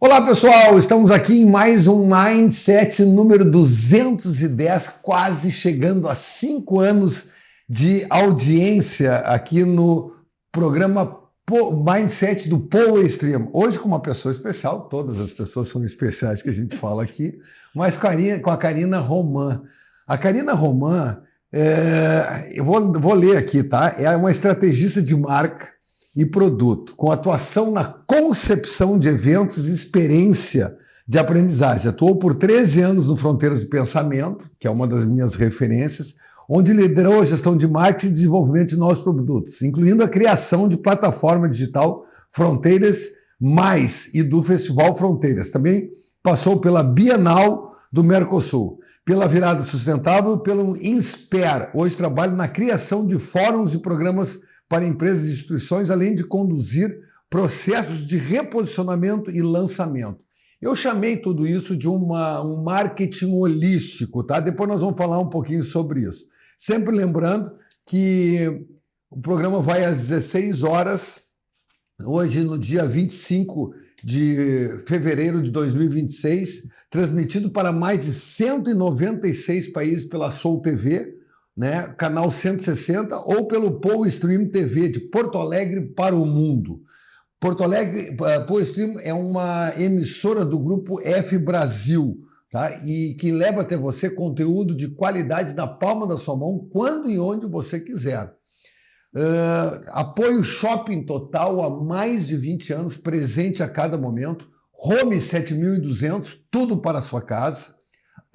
Olá pessoal, estamos aqui em mais um Mindset número 210, quase chegando a 5 anos de audiência aqui no programa Mindset do Power Stream. Hoje com uma pessoa especial, todas as pessoas são especiais que a gente fala aqui, mas com a Karina Roman. A Karina Roman, eu vou ler aqui, tá? É uma estrategista de marca e produto, com atuação na concepção de eventos e experiência de aprendizagem. Atuou por 13 anos no Fronteiras de Pensamento, que é uma das minhas referências, onde liderou a gestão de marketing e desenvolvimento de novos produtos, incluindo a criação de plataforma digital Fronteiras Mais e do Festival Fronteiras. Também passou pela Bienal do Mercosul, pela Virada Sustentável e pelo INSPER. Hoje trabalha na criação de fóruns e programas para empresas e instituições, além de conduzir processos de reposicionamento e lançamento. Eu chamei tudo isso de um marketing holístico, tá? Depois nós vamos falar um pouquinho sobre isso. Sempre lembrando que o programa vai às 16 horas, hoje no dia 25 de fevereiro de 2026, transmitido para mais de 196 países pela Soul TV, né, canal 160, ou pelo Power Stream TV de Porto Alegre para o mundo. Porto Alegre, Power Stream é uma emissora do grupo F Brasil, tá? E que leva até você conteúdo de qualidade na palma da sua mão, quando e onde você quiser. Apoio Shopping Total há mais de 20 anos, presente a cada momento. Home 7200, tudo para a sua casa.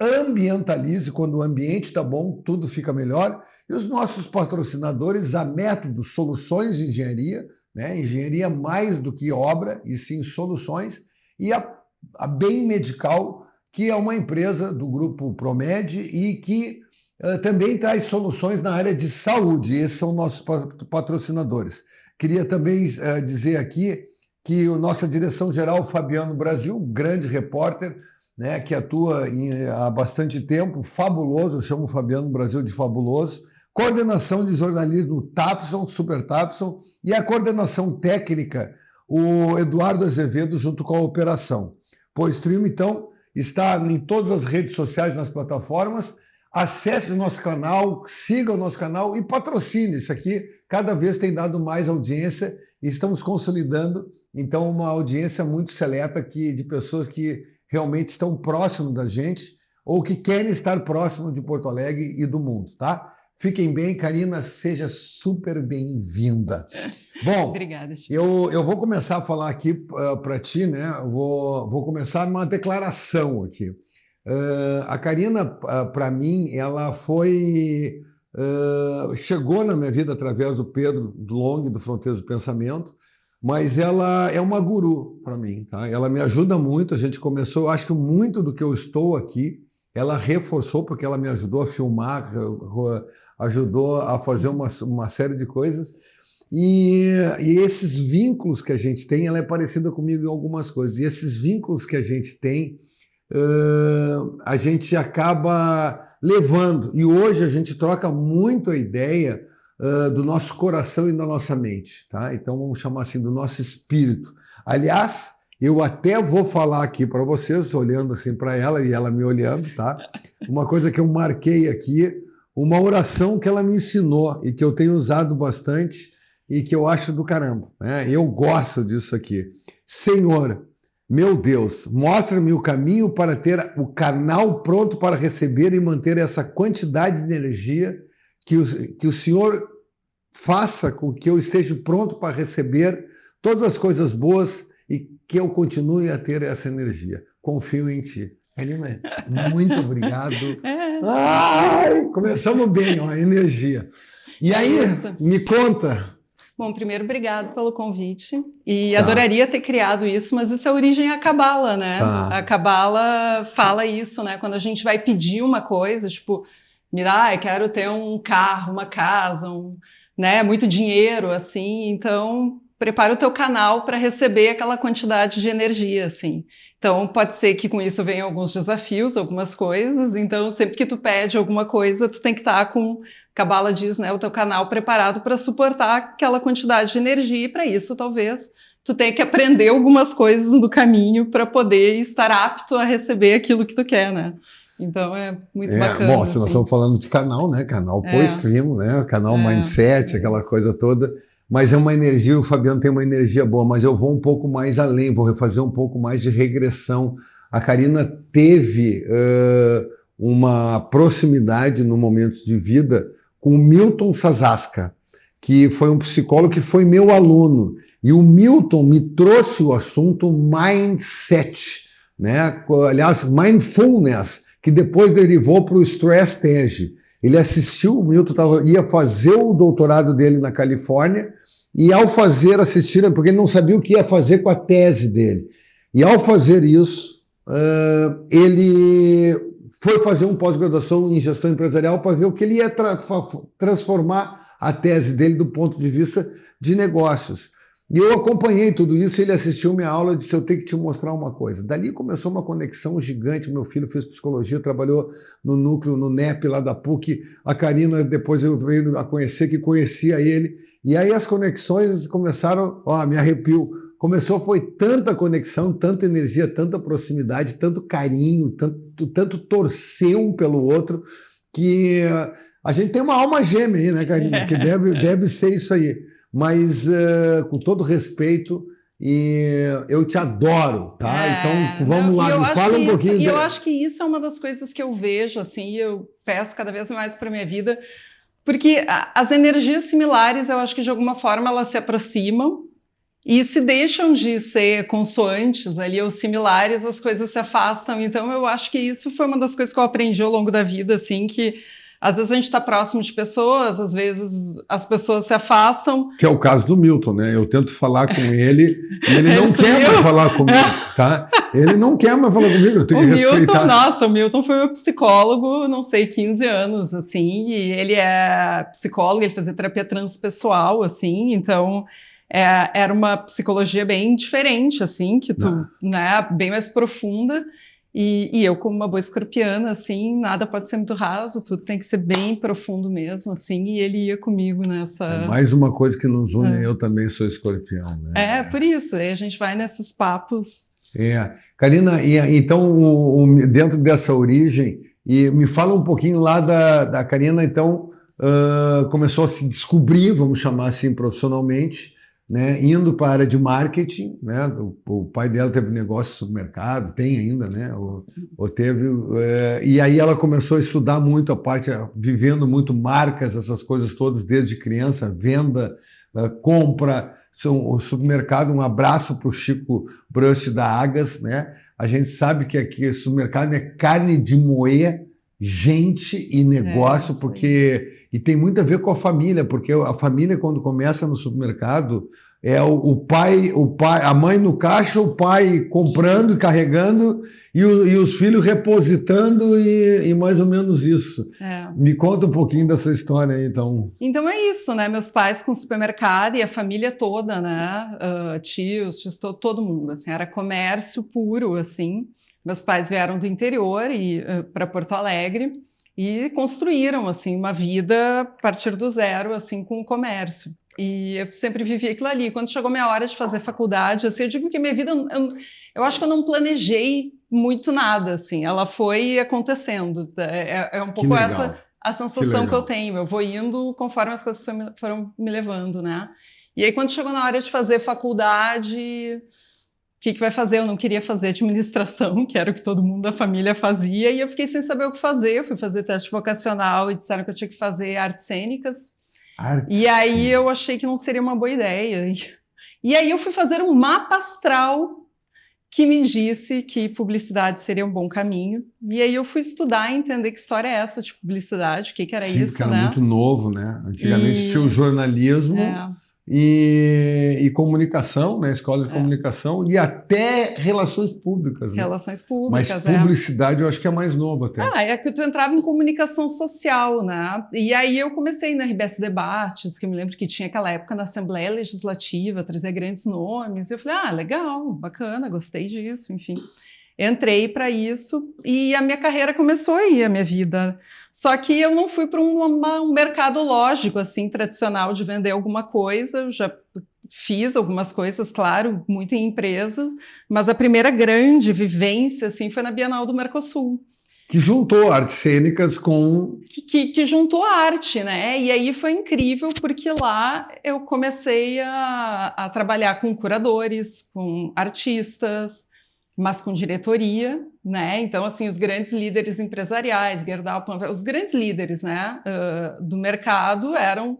Ambientalize, quando o ambiente está bom, tudo fica melhor. E os nossos patrocinadores, a Método Soluções de Engenharia, né? Engenharia mais do que obra, e sim soluções, e a Bem Medical, que é uma empresa do grupo Promed e que também traz soluções na área de saúde. Esses são nossos patrocinadores. Queria também dizer aqui que a nossa direção-geral, Fabiano Brasil, grande repórter, né, que atua há bastante tempo, fabuloso, eu chamo o Fabiano Brasil de fabuloso, coordenação de jornalismo Tafson, Super Tafson, e a coordenação técnica, o Eduardo Azevedo, junto com a operação. Power Stream, então, está em todas as redes sociais, nas plataformas. Acesse o nosso canal, siga o nosso canal e patrocine. Isso aqui cada vez tem dado mais audiência e estamos consolidando, então, uma audiência muito seleta de pessoas que realmente estão próximos da gente ou que querem estar próximo de Porto Alegre e do mundo, tá? Fiquem bem, Karina, seja super bem-vinda. Bom, obrigada. Eu vou começar a falar aqui para ti, né? Vou começar uma declaração aqui. A Karina, para mim, ela chegou na minha vida através do Pedro Long, do Fronteiras do Pensamento, mas ela é uma guru para mim, tá? Ela me ajuda muito, a gente começou, eu acho que muito do que eu estou aqui, ela reforçou, porque ela me ajudou a filmar, ajudou a fazer uma série de coisas, e esses vínculos que a gente tem, ela é parecida comigo em algumas coisas, e esses vínculos que a gente tem, a gente acaba levando, e hoje a gente troca muito a ideia do nosso coração e da nossa mente, tá? Então vamos chamar assim do nosso espírito. Aliás, eu até vou falar aqui para vocês, olhando assim para ela e ela me olhando, tá? Uma coisa que eu marquei aqui, uma oração que ela me ensinou e que eu tenho usado bastante e que eu acho do caramba, né? Eu gosto disso aqui. Senhor, meu Deus, mostra-me o caminho para ter o canal pronto para receber e manter essa quantidade de energia que o Senhor faça com que eu esteja pronto para receber todas as coisas boas e que eu continue a ter essa energia. Confio em Ti. Karina, muito obrigado. Ai, começamos bem, ó, a energia. E aí, me conta. Bom, primeiro, obrigado pelo convite. E adoraria ter criado isso, mas isso é a origem à Cabala, né? A Cabala fala isso, né? Quando a gente vai pedir uma coisa, tipo, eu quero ter um carro, uma casa, né? Muito dinheiro, assim. Então, prepara o teu canal para receber aquela quantidade de energia, assim. Então, pode ser que com isso venham alguns desafios, algumas coisas. Então, sempre que tu pede alguma coisa, tu tem que estar com... Cabala diz, né, o teu canal preparado para suportar aquela quantidade de energia, e para isso, talvez, tu tem que aprender algumas coisas no caminho para poder estar apto a receber aquilo que tu quer, né? Então é muito bacana. Bom, se nós estamos falando de canal, né? Canal Poestream, né? Canal Mindset, aquela coisa toda. Mas é uma energia, o Fabiano tem uma energia boa, mas eu vou um pouco mais além, vou fazer um pouco mais de regressão. A Karina teve uma proximidade no momento de vida com o Milton Sazasca, que foi um psicólogo que foi meu aluno. E o Milton me trouxe o assunto mindset, né? Aliás, mindfulness, que depois derivou para o Stress Test. Ele assistiu, o Milton ia fazer o doutorado dele na Califórnia, e ao assistir, porque ele não sabia o que ia fazer com a tese dele. E ao fazer isso, ele foi fazer uma pós-graduação em gestão empresarial para ver o que ele ia transformar a tese dele do ponto de vista de negócios. E eu acompanhei tudo isso, ele assistiu minha aula e disse, eu tenho que te mostrar uma coisa. Dali começou uma conexão gigante, meu filho fez psicologia, trabalhou no núcleo, no NEP lá da PUC, a Karina depois eu veio a conhecer, que conhecia ele, e aí as conexões começaram, me arrepio, foi tanta conexão, tanta energia, tanta proximidade, tanto carinho, tanto torcer um pelo outro, que a gente tem uma alma gêmea aí, né, Karina, que deve ser isso aí. Mas com todo respeito, e eu te adoro, tá? Então vamos lá, me fala um pouquinho. E eu acho que isso é uma das coisas que eu vejo, assim, e eu peço cada vez mais para minha vida, porque as energias similares, eu acho que de alguma forma elas se aproximam e se deixam de ser consoantes ali ou similares, as coisas se afastam. Então eu acho que isso foi uma das coisas que eu aprendi ao longo da vida, assim, que às vezes a gente está próximo de pessoas, às vezes as pessoas se afastam. Que é o caso do Milton, né? Eu tento falar com ele e ele não quer mais falar comigo, tá? Ele não quer mais falar comigo, eu tenho que respeitar. Nossa, o Milton foi meu psicólogo, não sei, 15 anos, assim, e ele é psicólogo, ele fazia terapia transpessoal, assim, então era uma psicologia bem diferente, assim, que né, bem mais profunda. E eu, como uma boa escorpiana, assim, nada pode ser muito raso, tudo tem que ser bem profundo mesmo, assim, e ele ia comigo nessa... É mais uma coisa que nos une, eu também sou escorpião, né? Por isso, aí a gente vai nesses papos. Karina, então, dentro dessa origem, e me fala um pouquinho lá da Karina, então, começou a se descobrir, vamos chamar assim, profissionalmente, né, indo para a área de marketing, né, o pai dela teve negócio de supermercado, tem ainda, né, e aí ela começou a estudar muito a parte, vivendo muito marcas, essas coisas todas desde criança, venda, compra, o supermercado, um abraço para o Chico Brush da Agas, né, a gente sabe que aqui o supermercado é carne de moer, gente e negócio, porque... E tem muito a ver com a família, porque a família, quando começa no supermercado, é o pai, a mãe no caixa, o pai comprando e carregando, e os filhos repositando, e mais ou menos isso. Me conta um pouquinho dessa história aí, então. Então é isso, né? Meus pais com supermercado e a família toda, né? Tios, todo mundo, assim, era comércio puro, assim. Meus pais vieram do interior para Porto Alegre, e construíram, assim, uma vida a partir do zero, assim, com o comércio. E eu sempre vivi aquilo ali. Quando chegou minha hora de fazer faculdade, assim, eu digo que minha vida, eu acho que eu não planejei muito nada, assim. Ela foi acontecendo. É um pouco essa a sensação que eu tenho. Eu vou indo conforme as coisas foram me levando, né? E aí, quando chegou na hora de fazer faculdade... O que vai fazer? Eu não queria fazer administração, que era o que todo mundo da família fazia, e eu fiquei sem saber o que fazer. Eu fui fazer teste vocacional e disseram que eu tinha que fazer artes cênicas. E aí eu achei que não seria uma boa ideia. E aí eu fui fazer um mapa astral que me disse que publicidade seria um bom caminho. E aí eu fui estudar e entender que história é essa de publicidade, o que era isso, porque era muito novo, né? Antigamente tinha o jornalismo... E comunicação, né? Escola de comunicação e até relações públicas. Né? Relações públicas, mas publicidade eu acho que é mais novo até. É que tu entrava em comunicação social, né? E aí eu comecei na RBS Debates, que eu me lembro que tinha aquela época na Assembleia Legislativa, trazia grandes nomes. E eu falei, legal, bacana, gostei disso, enfim. Entrei para isso e a minha carreira começou aí, a minha vida. Só que eu não fui para um mercado lógico, assim, tradicional de vender alguma coisa. Eu já fiz algumas coisas, claro, muito em empresas, mas a primeira grande vivência assim, foi na Bienal do Mercosul. Que juntou artes cênicas com... Que juntou a arte, né? E aí foi incrível, porque lá eu comecei a trabalhar com curadores, com artistas, mas com diretoria, né? Então, assim, os grandes líderes empresariais, Gerdau, Panvel, os grandes líderes, né, do mercado eram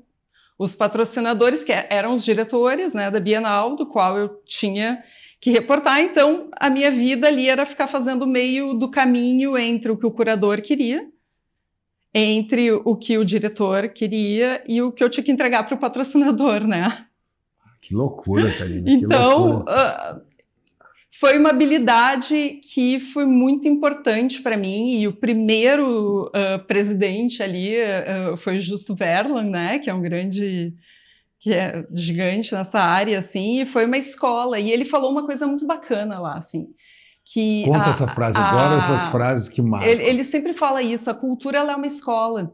os patrocinadores, que eram os diretores, né, da Bienal, do qual eu tinha que reportar. Então, a minha vida ali era ficar fazendo meio do caminho entre o que o curador queria, entre o que o diretor queria e o que eu tinha que entregar para o patrocinador, né? Que loucura, Karina, então, foi uma habilidade que foi muito importante para mim, e o primeiro presidente ali foi o Justo Verlan, né, que é um grande... que é gigante nessa área, assim, e foi uma escola. E ele falou uma coisa muito bacana lá, assim, que... Conta essa frase, adoro essas frases que marcam. Ele sempre fala isso, a cultura ela é uma escola.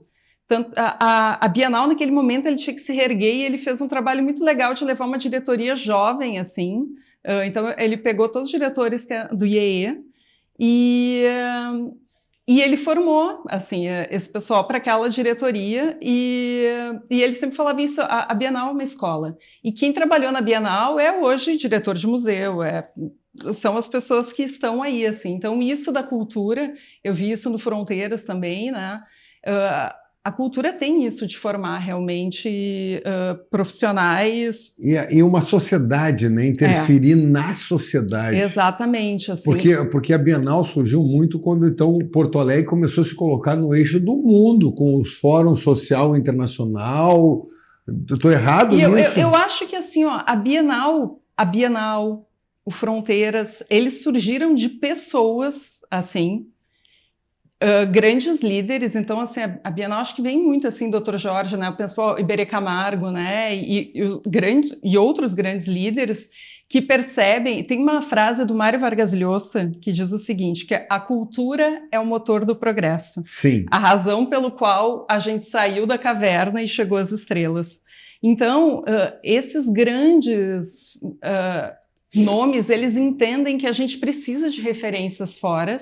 Tanto, a Bienal, naquele momento, ele tinha que se reerguer, e ele fez um trabalho muito legal de levar uma diretoria jovem, assim. Então, ele pegou todos os diretores do IEE, e ele formou, assim, esse pessoal para aquela diretoria, e ele sempre falava isso, a Bienal é uma escola. E quem trabalhou na Bienal é hoje diretor de museu, são as pessoas que estão aí, assim. Então, isso da cultura, eu vi isso no Fronteiras também, né? A cultura tem isso de formar realmente profissionais. E uma sociedade, né? Interferir na sociedade. Exatamente. Assim. Porque a Bienal surgiu muito quando então Porto Alegre começou a se colocar no eixo do mundo, com os Fórum Social Internacional. Estou errado nisso? Eu acho que assim, ó, a Bienal, o Fronteiras, eles surgiram de pessoas assim. Grandes líderes, então assim, a Bienal acho que vem muito assim, Dr. Jorge, né? Eu penso, Iberê Camargo, né? E outros grandes líderes que percebem. Tem uma frase do Mário Vargas Llosa que diz o seguinte: que a cultura é o motor do progresso. Sim. A razão pelo qual a gente saiu da caverna e chegou às estrelas. Então, esses grandes nomes, eles entendem que a gente precisa de referências fora,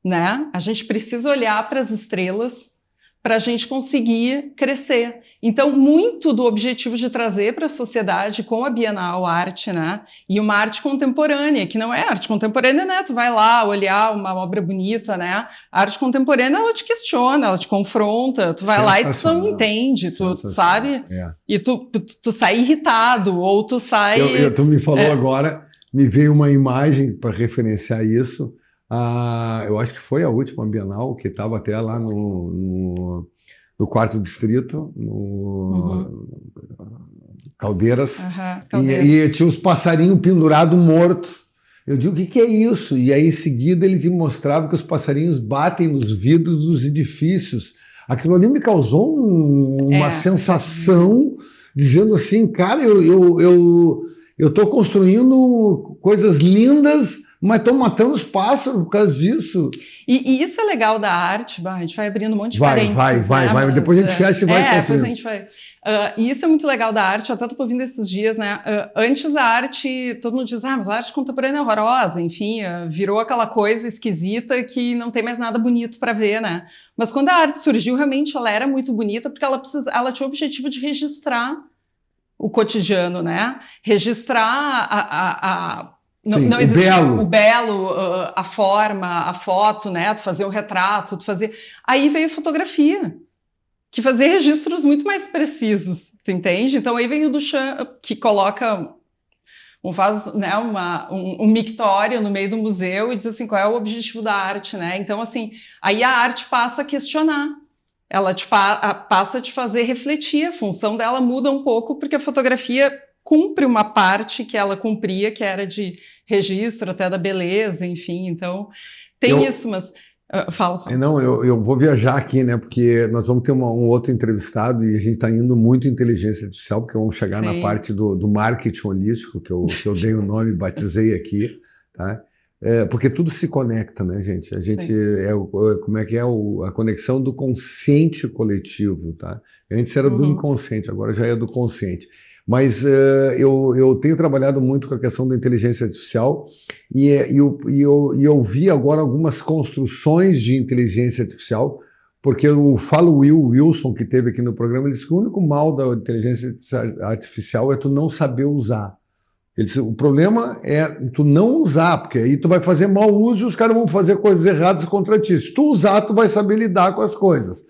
né? A gente precisa olhar para as estrelas para a gente conseguir crescer. Então, muito do objetivo de trazer para a sociedade com a Bienal arte, né? E uma arte contemporânea, que não é arte contemporânea, né? Tu vai lá olhar uma obra bonita, né? A arte contemporânea, ela te questiona, ela te confronta, tu vai lá e tu não entende, tu sabe? E tu sai irritado, ou tu sai... Tu me falou agora, me veio uma imagem para referenciar isso. Eu acho que foi a última Bienal, que estava até lá no quarto distrito, no Caldeiras, e tinha os passarinhos pendurados mortos. Eu digo, o que é isso? E aí em seguida eles me mostravam que os passarinhos batem nos vidros dos edifícios. Aquilo ali me causou uma sensação, dizendo assim, cara, eu estou construindo coisas lindas, mas estão matando os pássaros por causa disso. E isso é legal da arte, a gente vai abrindo um monte de parênteses. Vai. Depois a gente fecha e vai construindo. Depois a gente vai... e isso é muito legal da arte, eu até estou ouvindo esses dias, né? Antes a arte, todo mundo diz, mas a arte contemporânea é horrorosa, enfim, virou aquela coisa esquisita que não tem mais nada bonito para ver, né? Mas quando a arte surgiu, realmente ela era muito bonita, porque ela tinha o objetivo de registrar o cotidiano, né? Registrar não existe o belo, a forma, a foto, né? Tu fazer um retrato, Aí veio a fotografia, que fazia registros muito mais precisos, tu entende? Então aí vem o Duchamp, que coloca um mictório no meio do museu e diz assim, qual é o objetivo da arte, né? Então assim, aí a arte passa a questionar. Ela passa a te fazer refletir, a função dela muda um pouco, porque a fotografia cumpre uma parte que ela cumpria, que era de registro até da beleza, enfim, então tem isso, mas... Fala. Não, eu vou viajar aqui, né, porque nós vamos ter um outro entrevistado e a gente está indo muito em inteligência artificial, porque vamos chegar na parte do marketing holístico, que eu dei o nome, batizei aqui, tá? Porque tudo se conecta, né, gente? A gente como é que é a conexão do consciente coletivo, tá? Antes era do inconsciente, agora já é do consciente. Mas eu tenho trabalhado muito com a questão da inteligência artificial e eu vi agora algumas construções de inteligência artificial, porque o Falo Wilson, que teve aqui no programa, ele disse que o único mal da inteligência artificial é tu não saber usar. Ele disse, o problema é tu não usar, porque aí tu vai fazer mau uso e os caras vão fazer coisas erradas contra ti. Se tu usar, tu vai saber lidar com as coisas.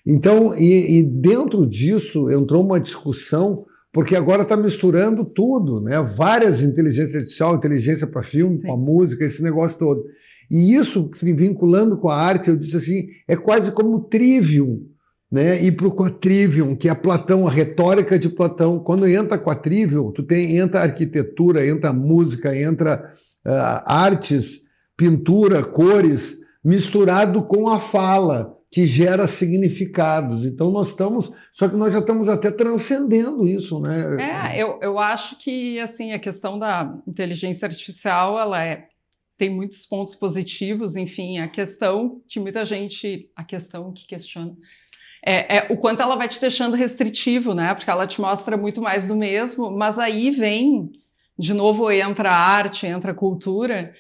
Então, e dentro disso entrou uma discussão, porque agora está misturando tudo, né? Várias inteligências artificiais, inteligência para filme, para música, esse negócio todo. E isso, vinculando com a arte, eu disse assim, é quase como o Trivium, né? Ir para o Quatrivium, que é Platão, a retórica de Platão. Quando entra Quatrivium, entra arquitetura, entra música, entra artes, pintura, cores, misturado com a fala, que gera significados. Então só que nós já estamos até transcendendo isso, né? Eu acho que assim a questão da inteligência artificial, tem muitos pontos positivos, enfim, a questão que questiona o quanto ela vai te deixando restritivo, né? Porque ela te mostra muito mais do mesmo, mas aí vem, de novo, entra a arte, entra a cultura.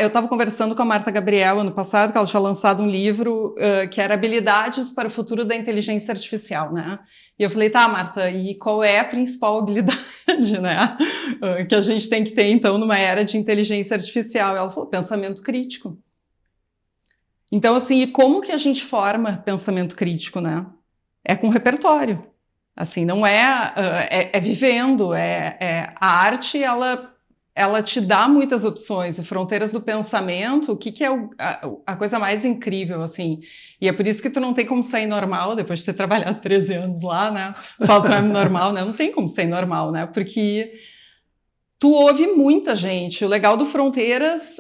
Eu estava conversando com a Marta Gabriel ano passado, que ela tinha lançado um livro que era Habilidades para o Futuro da Inteligência Artificial, né? E eu falei, tá, Marta, e qual é a principal habilidade, né? Que a gente tem que ter, então, numa era de inteligência artificial? Ela falou, pensamento crítico. Então, assim, e como que a gente forma pensamento crítico, né? É com repertório. Assim, não é vivendo, a arte, ela te dá muitas opções, Fronteiras do Pensamento, o que é a coisa mais incrível, assim, e é por isso que tu não tem como sair normal, depois de ter trabalhado 13 anos lá, né, fala tu é normal, né, não tem como sair normal, né, porque tu ouve muita gente, o legal do Fronteiras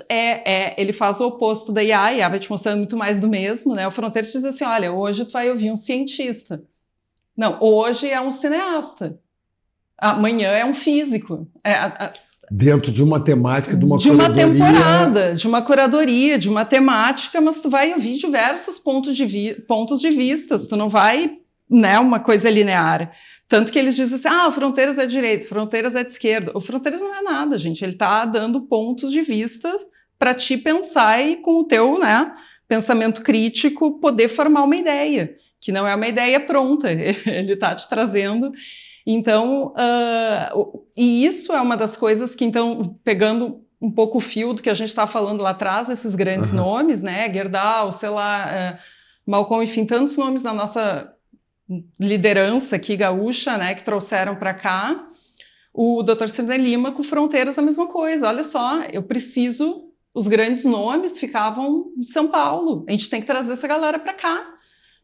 ele faz o oposto da IA, a IA vai te mostrando muito mais do mesmo, né, o Fronteiras diz assim, olha, hoje tu vai ouvir um cientista, não, hoje é um cineasta, amanhã é um físico, dentro de uma temática, de uma curadoria. De uma temporada, de uma curadoria, de uma temática, mas tu vai ouvir diversos pontos de vista, tu não vai, né, uma coisa linear. Tanto que eles dizem assim, Fronteiras é de direita, Fronteiras é de esquerda. O Fronteiras não é nada, gente, ele está dando pontos de vista para ti pensar e com o teu, né, pensamento crítico poder formar uma ideia, que não é uma ideia pronta, ele está te trazendo... Então, e isso é uma das coisas que, então, pegando um pouco o fio do que a gente estava falando lá atrás, esses grandes nomes, né, Gerdau, sei lá, Malcolm, enfim, tantos nomes da nossa liderança aqui gaúcha, né, que trouxeram para cá, o Dr. Sidney Lima com Fronteiras a mesma coisa, olha só, os grandes nomes ficavam em São Paulo, a gente tem que trazer essa galera para cá.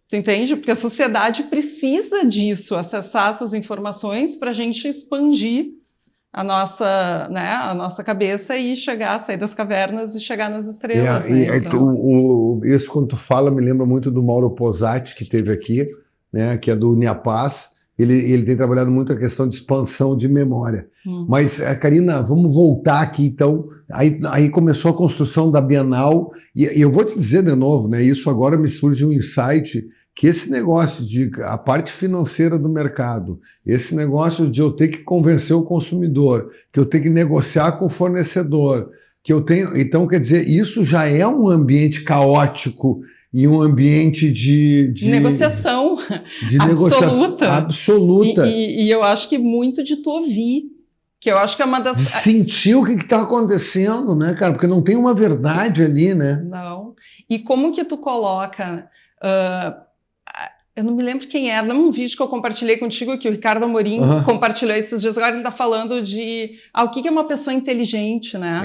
Tu entende? Porque a sociedade precisa disso, acessar essas informações para a gente expandir a nossa cabeça e sair das cavernas e chegar nas estrelas. Isso quando tu fala me lembra muito do Mauro Posati, que teve aqui, né, que é do Uniapaz. Ele tem trabalhado muito a questão de expansão de memória. Mas, Karina, vamos voltar aqui, então. Aí começou a construção da Bienal, e eu vou te dizer de novo, né, isso agora me surge um insight, que esse negócio de a parte financeira do mercado, esse negócio de eu ter que convencer o consumidor, que eu tenho que negociar com o fornecedor, que eu tenho... Então, quer dizer, isso já é um ambiente caótico, e um ambiente de negociação absoluta. E eu acho que muito de tu ouvir, que eu acho que é uma das... De sentir o que está acontecendo, né, cara? Porque não tem uma verdade ali, né? Não. E como que tu coloca... eu não me lembro quem era, num vídeo que eu compartilhei contigo, que o Ricardo Amorim compartilhou esses dias, agora ele está falando de o que é uma pessoa inteligente, né?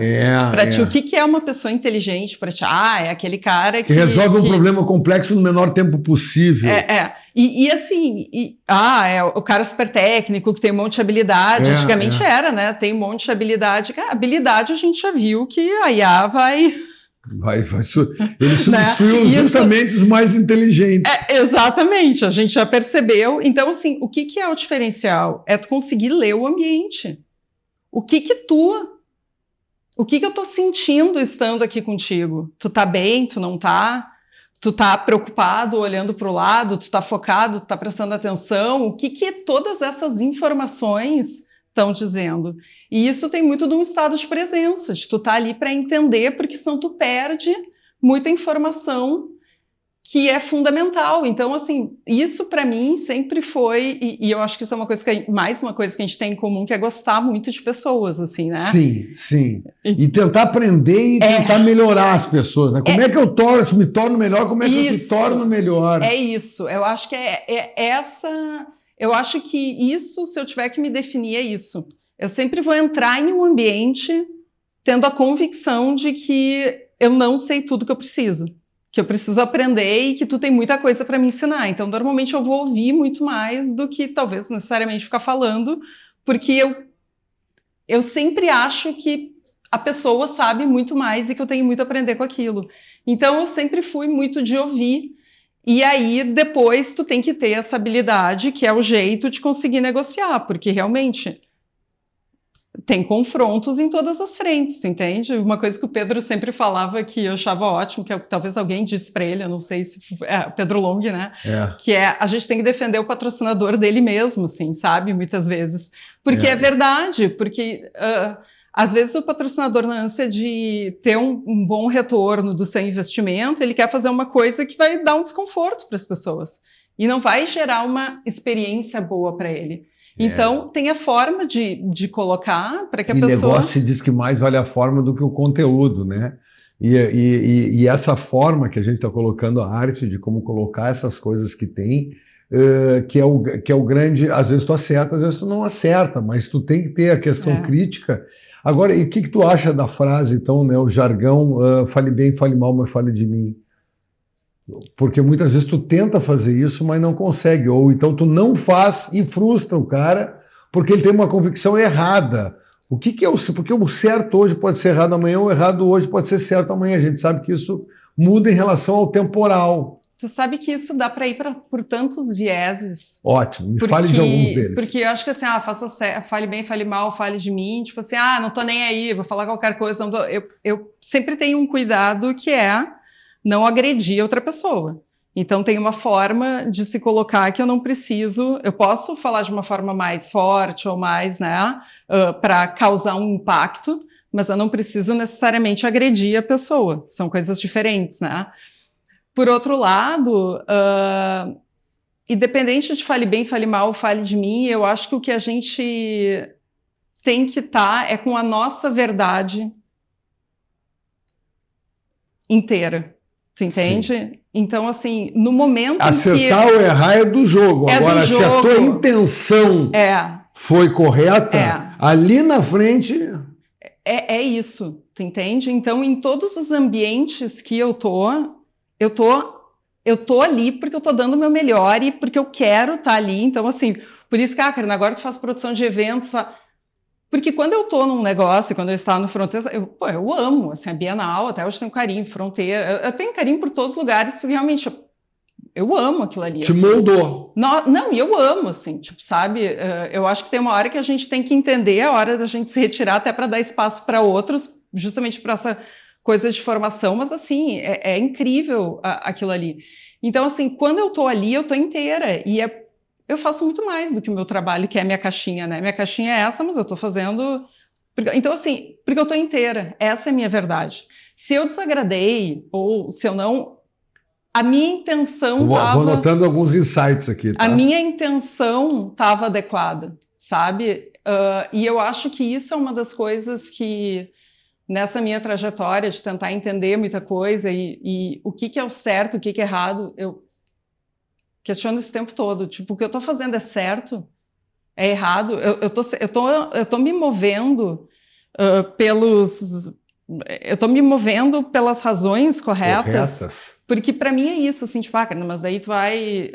Para ti, o que é uma pessoa inteligente para ti? É aquele cara que resolve um problema complexo no menor tempo possível. É o cara super técnico, que tem um monte de habilidade, antigamente era, né? Tem um monte de habilidade. Habilidade a gente já viu que a IA vai... Ele substituiu justamente os mais inteligentes. Exatamente, a gente já percebeu. Então, assim, o que é o diferencial? É tu conseguir ler o ambiente. O que eu tô sentindo estando aqui contigo? Tu tá bem? Tu não tá? tu tá preocupado, olhando para o lado, tu tá focado, tu tá prestando atenção, o que todas essas informações estão dizendo. E isso tem muito de um estado de presença, de tu tá ali para entender, porque senão tu perde muita informação que é fundamental. Então, assim, isso para mim sempre foi, e eu acho que isso é mais uma coisa que a gente tem em comum, que é gostar muito de pessoas, assim, né? Sim, sim. E tentar aprender e tentar melhorar as pessoas, né? Como é que eu me torno melhor, como é que eu me torno melhor? É isso, eu acho que eu acho que isso, se eu tiver que me definir, é isso. Eu sempre vou entrar em um ambiente tendo a convicção de que eu não sei tudo que eu preciso aprender e que tu tem muita coisa para me ensinar. Então, normalmente eu vou ouvir muito mais do que talvez necessariamente ficar falando, porque eu sempre acho que a pessoa sabe muito mais e que eu tenho muito a aprender com aquilo. Então, eu sempre fui muito de ouvir. E aí, depois, tu tem que ter essa habilidade, que é o jeito de conseguir negociar, porque realmente tem confrontos em todas as frentes, entende? Uma coisa que o Pedro sempre falava que eu achava ótimo, que talvez alguém disse para ele, eu não sei se Pedro Long, né? Que é a gente tem que defender o patrocinador dele mesmo, assim, sabe? Muitas vezes. Porque é verdade, porque às vezes o patrocinador, na ânsia de ter um bom retorno do seu investimento, ele quer fazer uma coisa que vai dar um desconforto para as pessoas e não vai gerar uma experiência boa para ele. Então, tem a forma de colocar para que a pessoa... E negócio se diz que mais vale a forma do que o conteúdo, né? E essa forma que a gente está colocando a arte de como colocar essas coisas que tem, que é o grande... Às vezes tu acerta, às vezes tu não acerta, mas tu tem que ter a questão crítica. Agora, e o que tu acha da frase, então, né? O jargão, fale bem, fale mal, mas fale de mim. Porque muitas vezes tu tenta fazer isso, mas não consegue. Ou então tu não faz e frustra o cara porque ele tem uma convicção errada. O que é o... Porque o certo hoje pode ser errado amanhã, o errado hoje pode ser certo amanhã. A gente sabe que isso muda em relação ao temporal. Tu sabe que isso dá para ir por tantos vieses. Ótimo, fale de alguns deles. Porque eu acho que assim, fale bem, fale mal, fale de mim. Tipo assim, não tô nem aí, vou falar qualquer coisa. Não tô... eu sempre tenho um cuidado que é não agredir a outra pessoa. Então tem uma forma de se colocar que eu não preciso, eu posso falar de uma forma mais forte ou mais, né, para causar um impacto, mas eu não preciso necessariamente agredir a pessoa, são coisas diferentes, né. Por outro lado, independente de fale bem, fale mal, fale de mim, eu acho que o que a gente tem que estar é com a nossa verdade inteira. Você entende? Sim. Então, assim, no momento acertar ou errar é do jogo. Agora, se a tua intenção foi correta, ali na frente... É isso, tu entende? Então, em todos os ambientes que eu tô ali porque eu tô dando o meu melhor e porque eu quero estar ali. Então, assim, por isso que, Karina, agora tu faz produção de eventos... Porque quando eu estou num negócio, quando eu estava no Fronteira, eu amo, assim, a Bienal, até hoje tenho carinho, Fronteira, eu tenho carinho por todos os lugares, porque realmente eu amo aquilo ali. Te moldou. Não, e eu amo, assim, tipo, sabe, eu acho que tem uma hora que a gente tem que entender a hora da gente se retirar, até para dar espaço para outros, justamente para essa coisa de formação, mas assim, é incrível aquilo ali. Então, assim, quando eu estou ali, eu estou inteira, e eu faço muito mais do que o meu trabalho, que é a minha caixinha, né? Minha caixinha é essa, mas eu estou fazendo... Então, assim, porque eu estou inteira. Essa é a minha verdade. Se eu desagradei, ou se eu não... A minha intenção estava... Vou anotando alguns insights aqui, tá? A minha intenção estava adequada, sabe? E eu acho que isso é uma das coisas que, nessa minha trajetória de tentar entender muita coisa e o que é o certo, o que é errado, eu questiono isso o tempo todo, tipo, o que eu estou fazendo é certo? É errado? Eu tô me movendo eu tô me movendo pelas razões corretas. Porque para mim é isso, assim, tipo, mas daí tu vai,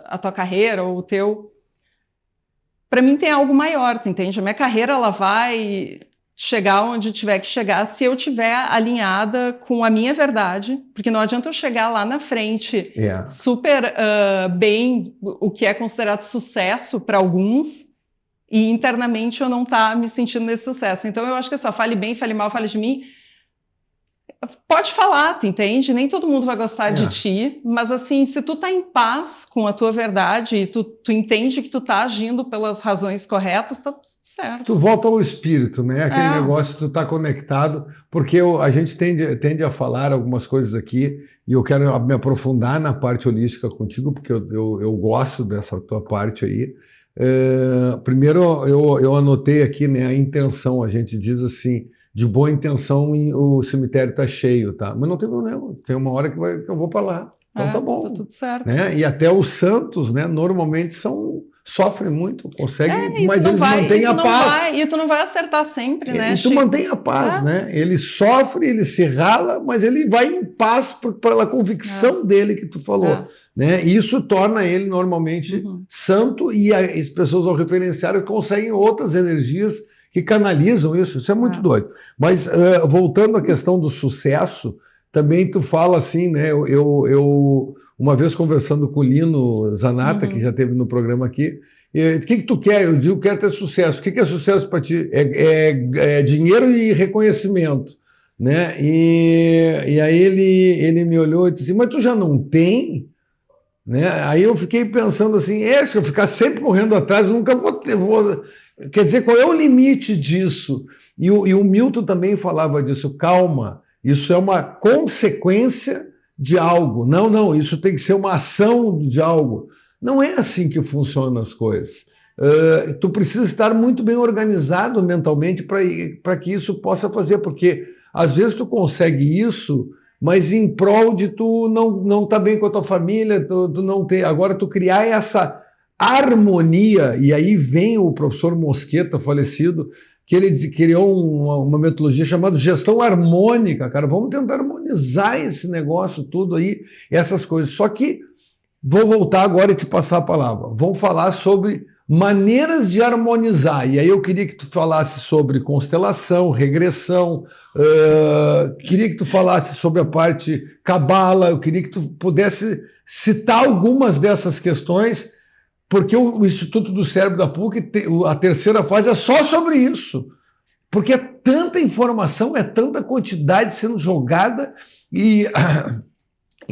a tua carreira ou o teu... Para mim tem algo maior, tu entende? A minha carreira, ela vai chegar onde tiver que chegar se eu tiver alinhada com a minha verdade, porque não adianta eu chegar lá na frente super bem, o que é considerado sucesso para alguns, e internamente eu não estar me sentindo nesse sucesso. Então eu acho que é só, fale bem, fale mal, fale de mim. Pode falar, tu entende? Nem todo mundo vai gostar de ti, mas assim, se tu tá em paz com a tua verdade e tu entende que tu tá agindo pelas razões corretas, tá tudo certo. Tu volta ao espírito, né? Aquele negócio, tu tá conectado, porque a gente tende a falar algumas coisas aqui, e eu quero me aprofundar na parte holística contigo, porque eu gosto dessa tua parte aí. Primeiro, eu anotei aqui, né, a intenção, a gente diz assim, de boa intenção o cemitério está cheio, tá? Mas não tem problema, tem uma hora que eu vou para lá. Então tá bom. Tá tudo certo. Né? E até os santos, né, normalmente sofrem muito, conseguem, mas eles mantêm a paz. E tu não vai acertar sempre, né? E tu mantém a paz, né? Ele sofre, ele se rala, mas ele vai em paz pela convicção dele que tu falou. Né? E isso torna ele normalmente santo, e as pessoas ao referenciário conseguem outras energias que canalizam isso. Isso é muito doido. Mas voltando à questão do sucesso, também tu fala assim, né? Eu uma vez conversando com o Lino Zanata, que já esteve no programa aqui, o que tu quer? Eu digo, quero ter sucesso. O que é sucesso para ti? É dinheiro e reconhecimento. Né? E aí ele me olhou e disse assim, mas tu já não tem? Né? Aí eu fiquei pensando assim, se eu ficar sempre correndo atrás, eu nunca vou ter... Quer dizer, qual é o limite disso? E o Milton também falava disso, calma, isso é uma consequência de algo. Não, isso tem que ser uma ação de algo. Não é assim que funcionam as coisas. Tu precisa estar muito bem organizado mentalmente para que isso possa fazer, porque às vezes tu consegue isso, mas em prol de tu não tá bem com a tua família, tu não ter. Agora tu criar essa harmonia, e aí vem o professor Mosqueta, falecido, que ele criou uma metodologia chamada gestão harmônica, cara. Vamos tentar harmonizar esse negócio tudo aí, essas coisas. Só que vou voltar agora e te passar a palavra. Vamos falar sobre maneiras de harmonizar. E aí eu queria que tu falasse sobre constelação, regressão, queria que tu falasse sobre a parte cabala, eu queria que tu pudesse citar algumas dessas questões, porque o Instituto do Cérebro da PUC, a terceira fase é só sobre isso. Porque é tanta informação, é tanta quantidade sendo jogada e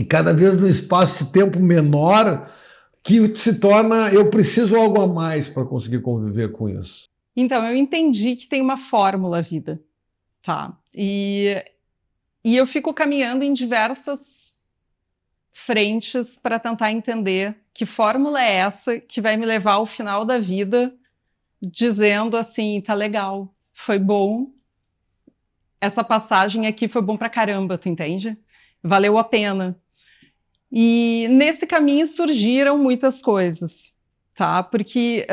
cada vez num espaço de tempo menor, que se torna, eu preciso algo a mais para conseguir conviver com isso. Então, eu entendi que tem uma fórmula, vida, tá? E eu fico caminhando em diversas frentes para tentar entender que fórmula é essa que vai me levar ao final da vida dizendo assim, tá legal, foi bom, essa passagem aqui foi bom pra caramba, tu entende? Valeu a pena. E nesse caminho surgiram muitas coisas, tá? Porque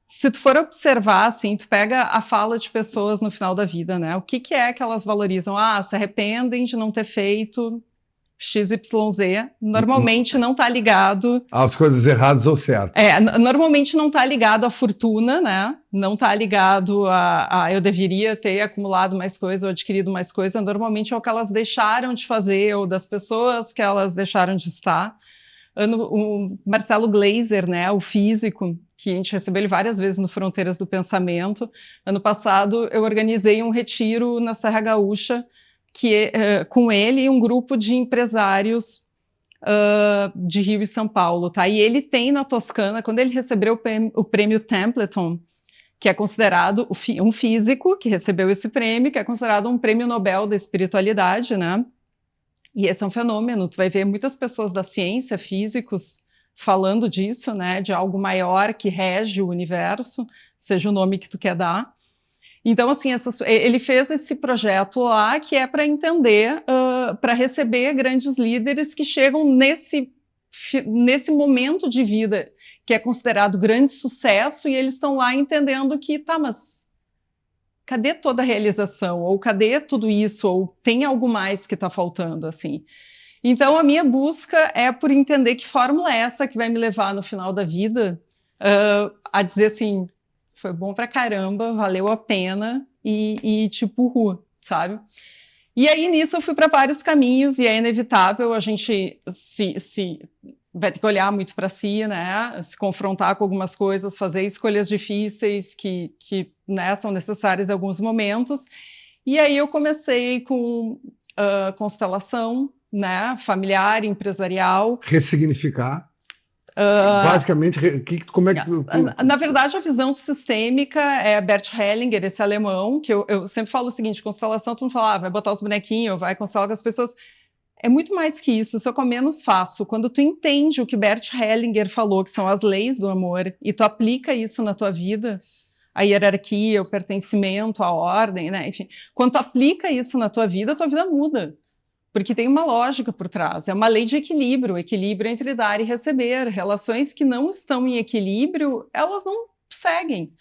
se tu for observar, assim, tu pega a fala de pessoas no final da vida, né? O que é que elas valorizam? Se arrependem de não ter feito XYZ, normalmente não está ligado às coisas erradas ou certas. Normalmente não está ligado à fortuna, né? Não está ligado a eu deveria ter acumulado mais coisa ou adquirido mais coisa. Normalmente é o que elas deixaram de fazer ou das pessoas que elas deixaram de estar. O Marcelo Gleiser, né, o físico, que a gente recebeu ele várias vezes no Fronteiras do Pensamento. Ano passado eu organizei um retiro na Serra Gaúcha com ele e um grupo de empresários de Rio e São Paulo, tá? E ele tem na Toscana, quando ele recebeu o prêmio Templeton, que é considerado um físico que recebeu esse prêmio, que é considerado um prêmio Nobel da espiritualidade, né? E esse é um fenômeno, tu vai ver muitas pessoas da ciência, físicos, falando disso, né? De algo maior que rege o universo, seja o nome que tu quer dar. Então, assim, ele fez esse projeto lá que é para entender, para receber grandes líderes que chegam nesse momento de vida que é considerado grande sucesso, e eles estão lá entendendo que, mas cadê toda a realização? Ou cadê tudo isso? Ou tem algo mais que está faltando, assim? Então, a minha busca é por entender que fórmula é essa que vai me levar no final da vida a dizer assim, foi bom pra caramba, valeu a pena e tipo, sabe? E aí, nisso, eu fui para vários caminhos e é inevitável a gente se vai ter que olhar muito para si, né? Se confrontar com algumas coisas, fazer escolhas difíceis que né, são necessárias em alguns momentos. E aí eu comecei com constelação, né, familiar, empresarial. Ressignificar. Basicamente, como é que... Na verdade, a visão sistêmica é Bert Hellinger, esse alemão, que eu sempre falo o seguinte, constelação, tu não fala, vai botar os bonequinhos, vai constelar com as pessoas. É muito mais que isso, só que é menos fácil. Quando tu entende o que Bert Hellinger falou, que são as leis do amor, e tu aplica isso na tua vida, a hierarquia, o pertencimento, a ordem, né? Enfim, quando tu aplica isso na tua vida muda. Porque tem uma lógica por trás, é uma lei de equilíbrio entre dar e receber. Relações que não estão em equilíbrio, elas não seguem.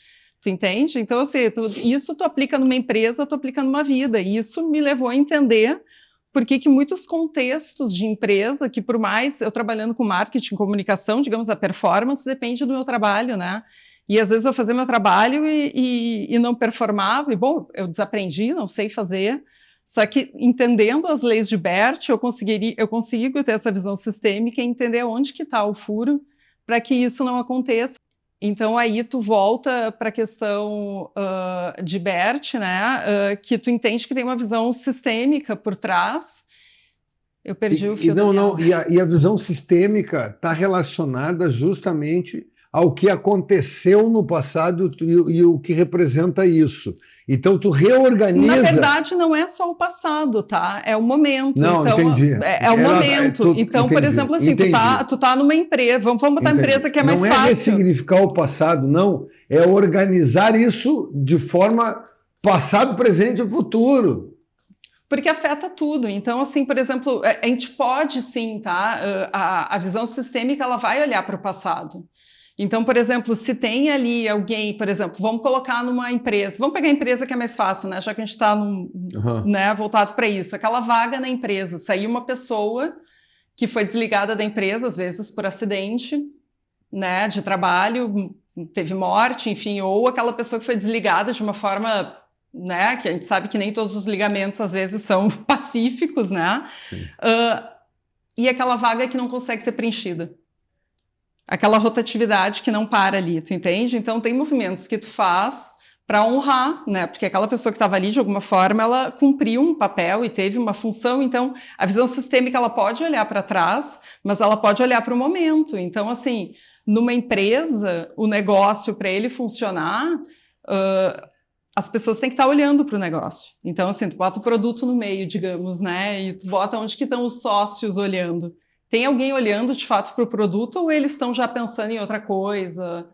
Tu entende? Então, assim, isso tu aplica numa empresa, tu aplica numa vida. E isso me levou a entender por que muitos contextos de empresa, que por mais eu trabalhando com marketing, comunicação, digamos, a performance depende do meu trabalho, né? E às vezes eu fazia meu trabalho e não performava, e bom, eu desaprendi, não sei fazer. Só que entendendo as leis de Bert, eu consigo ter essa visão sistêmica e entender onde que está o furo para que isso não aconteça. Então aí tu volta para a questão de Bert, né? Que tu entende que tem uma visão sistêmica por trás. Eu perdi o fio da meada. E a visão sistêmica está relacionada justamente ao que aconteceu no passado e o que representa isso. Então, tu reorganiza... Na verdade, não é só o passado, tá? É o momento. Não, então, entendi. É o momento. Então, entendi, por exemplo, assim, tu tá numa empresa, vamos botar entendi. Empresa que é mais fácil. Não é ressignificar o passado, não. É organizar isso de forma passado, presente e futuro. Porque afeta tudo. Então, assim, por exemplo, a gente pode sim, tá? A visão sistêmica, ela vai olhar para o passado. Então, por exemplo, se tem ali alguém, por exemplo, vamos colocar numa empresa, vamos pegar a empresa que é mais fácil, né? Já que a gente está né, voltado para isso, aquela vaga na empresa, saiu uma pessoa que foi desligada da empresa, às vezes por acidente, né, de trabalho, teve morte, enfim, ou aquela pessoa que foi desligada de uma forma, né, que a gente sabe que nem todos os ligamentos às vezes são pacíficos, né? E aquela vaga que não consegue ser preenchida. Aquela rotatividade que não para ali, tu entende? Então tem movimentos que tu faz para honrar, né? Porque aquela pessoa que estava ali, de alguma forma, ela cumpriu um papel e teve uma função. Então, a visão sistêmica, ela pode olhar para trás, mas ela pode olhar para o momento. Então, assim, numa empresa, o negócio, para ele funcionar, as pessoas têm que estar olhando para o negócio. Então, assim, tu bota o produto no meio, digamos, né? E tu bota onde que estão os sócios olhando. Tem alguém olhando de fato para o produto ou eles estão já pensando em outra coisa?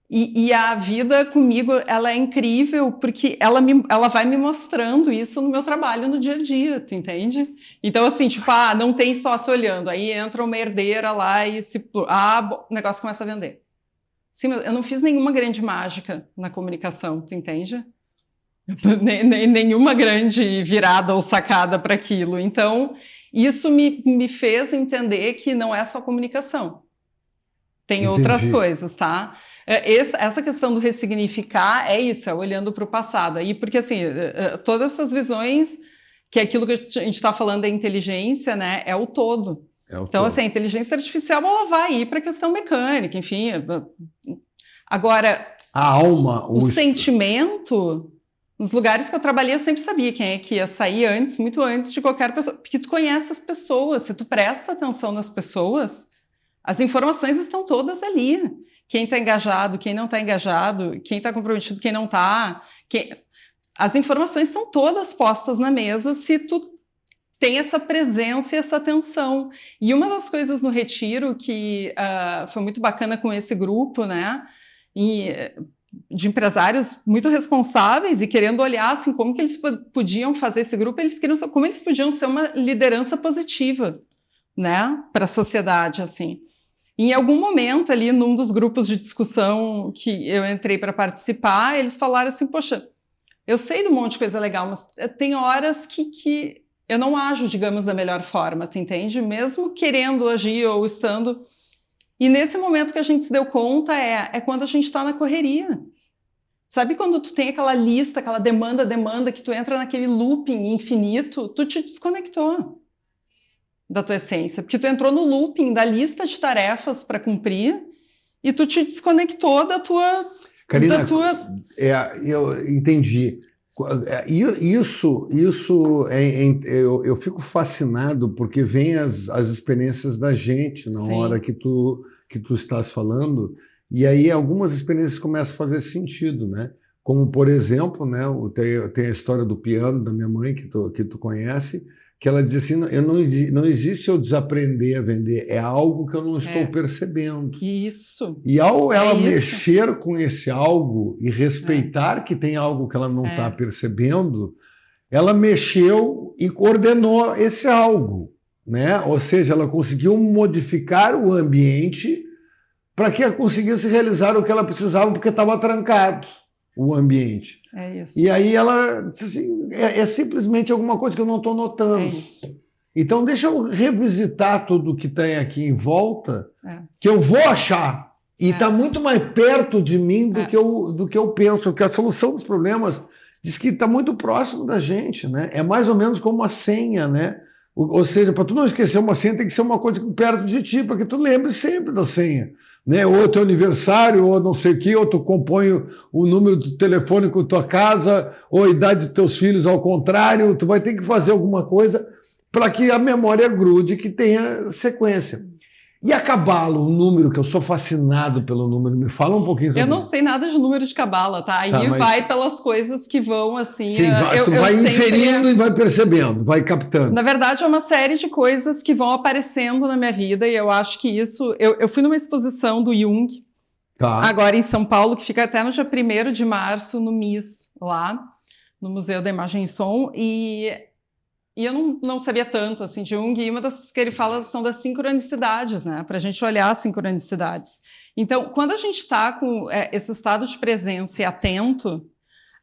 E a vida comigo, ela é incrível porque ela vai me mostrando isso no meu trabalho no dia a dia, tu entende? Então, assim, tipo, não tem sócio olhando, aí entra uma herdeira lá e o negócio começa a vender. Sim, mas eu não fiz nenhuma grande mágica na comunicação, tu entende? Nenhuma grande virada ou sacada para aquilo. Então, isso me fez entender que não é só comunicação. Tem outras coisas, tá? Essa questão do ressignificar é isso, é olhando para o passado. Aí, porque, assim, todas essas visões, que é aquilo que a gente está falando da inteligência, né? É o todo. Então, assim, a inteligência artificial, ela vai ir para a questão mecânica, enfim. Agora, a alma, o sentimento... Nos lugares que eu trabalhei, eu sempre sabia quem é que ia sair antes, muito antes de qualquer pessoa, porque tu conhece as pessoas, se tu presta atenção nas pessoas, as informações estão todas ali. Quem está engajado, quem não está engajado, quem está comprometido, quem não está. As informações estão todas postas na mesa se tu tem essa presença e essa atenção. E uma das coisas no retiro que foi muito bacana com esse grupo, né? De empresários muito responsáveis e querendo olhar assim, como que eles podiam fazer esse grupo, eles queriam saber como eles podiam ser uma liderança positiva, né, para a sociedade, assim. E em algum momento ali, num dos grupos de discussão que eu entrei para participar, eles falaram assim, poxa, eu sei de um monte de coisa legal, mas tem horas que eu não ajo, digamos, da melhor forma, tu entende? Mesmo querendo agir ou estando... E nesse momento que a gente se deu conta é quando a gente está na correria. Sabe quando tu tem aquela lista, aquela demanda, que tu entra naquele looping infinito, tu te desconectou da tua essência, porque tu entrou no looping da lista de tarefas para cumprir e tu te desconectou da tua... Carina, eu entendi. Eu fico fascinado porque vem as experiências da gente na hora que tu estás falando, e aí algumas experiências começam a fazer sentido, né? Como, por exemplo, né, tem a história do piano da minha mãe, que tu conhece, que ela diz assim, não existe eu desaprender a vender, é algo que eu não estou percebendo. Isso. E ao ela mexer com esse algo e respeitar que tem algo que ela não está percebendo, ela mexeu e coordenou esse algo, né? Ou seja, ela conseguiu modificar o ambiente para que ela conseguisse realizar o que ela precisava, porque estava trancado o ambiente. É isso. E aí ela disse assim, é simplesmente alguma coisa que eu não estou notando. É isso. Então deixa eu revisitar tudo que tem aqui em volta, que eu vou achar. E está muito mais perto de mim do que eu penso, porque a solução dos problemas diz que está muito próximo da gente, né? É mais ou menos como a senha, né? Ou seja, para tu não esquecer uma senha, tem que ser uma coisa perto de ti, para que tu lembre sempre da senha. Né? Ou teu aniversário, ou não sei o que, ou tu compõe o número do telefone com tua casa, ou a idade dos teus filhos ao contrário, tu vai ter que fazer alguma coisa para que a memória grude, que tenha sequência. E a cabala, um número que eu sou fascinado pelo número, me fala um pouquinho sobre isso. Eu não sei nada de número de cabala, tá? Aí vai pelas coisas que vão assim. Sim, tu vai inferindo e vai percebendo, vai captando. Na verdade, é uma série de coisas que vão aparecendo na minha vida, e eu acho que isso. Eu fui numa exposição do Jung, agora em São Paulo, que fica até no dia 1º de março, no MIS, lá, no Museu da Imagem e Som, e eu não sabia tanto assim de Jung, e uma das coisas que ele fala são das sincronicidades, né? Para a gente olhar as sincronicidades. Então, quando a gente está com esse estado de presença e atento,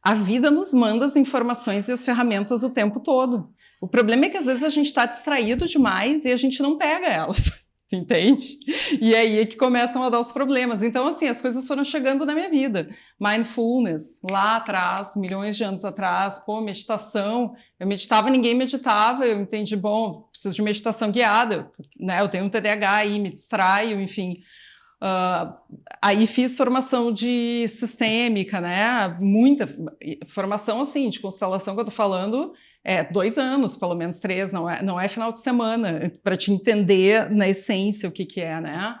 a vida nos manda as informações e as ferramentas o tempo todo. O problema é que às vezes a gente está distraído demais e a gente não pega elas. Entende? E aí é que começam a dar os problemas. Então, assim, as coisas foram chegando na minha vida. Mindfulness, lá atrás, milhões de anos atrás, meditação. Eu meditava, ninguém meditava, eu entendi, bom, preciso de meditação guiada, né? Eu tenho um TDAH aí, me distraio, enfim. Aí fiz formação de sistêmica, né? Muita formação, assim, de constelação que eu tô falando, 2 anos, pelo menos 3, não é final de semana, para te entender na essência o que é, né?